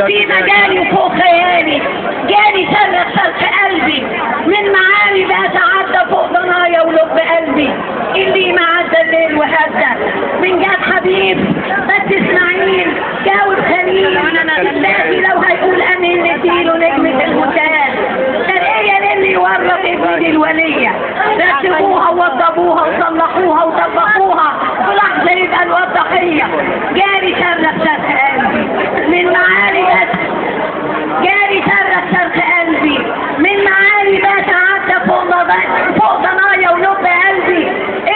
في مجالي وفوق خيالي، جالي صرخ قلبي من معاني بقى تعدى فوق ضنايا ولب قلبي اللي ما عدى الليل وهدى من جد حبيب بس اسماعيل جاوب خليل الذي لو هيقول امين نديله نجمة المكان ترقية للي يورط ابني الولية رتبوها ووضبوها وصلحوها وطبقوها في لحظة يبقى الواد ضحية جاري صرخ قلبي من معاني بس جاري صرخ قلبي من معاني بقى تعدى فوق ضنايا ولب قلبي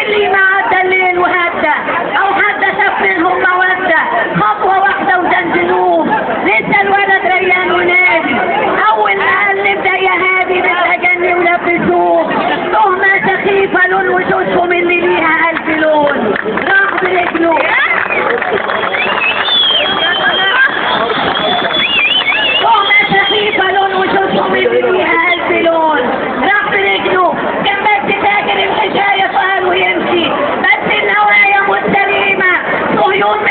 اللي ما عدى الليل وهدى او حد شاف منهم مودة خطوة واحدة وزنزلوه لسه الولد ريان ونادي اول ما قال نبدأ يا هادي بالتجني ولبسوه تهمة سخيفة لون وشوشهم اللي ليها 1000 لون راح برجله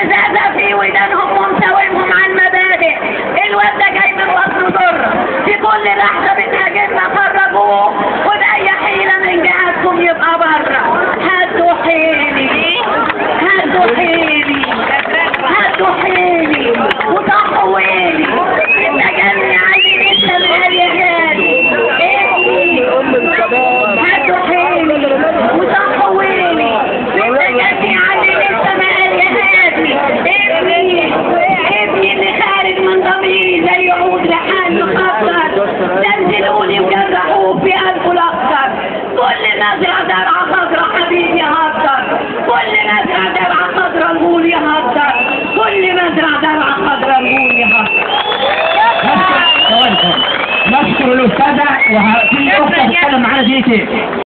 مزازة في ودانهم ومساومهم عن مبادئ الواد ده جاي من وصل ضر في كل لحظة بنهاجمنا خرجوه وبأي حيلة من جهتكم يبقى بره هدوا حيلي هدوا حيلي هدوا حيلي وضحوا ويلي التجني علي لسه الغالي غالي هدوا حيلي وضحوا ويلي التجني علي لسه ابني اللي خارج من ضميري زي يعود لحال مخطر زلزلوني وجرحوه في قلبه الاخضر كل نزرة درعة خضرا حبيبي هقدر كل نزرة درعة خضرا نقول يا هقدر كل نزرة درعة خضرا نقول يا هقدر. نشكر الأستاذة وفي أخت تتكلم معنا دقيقتين.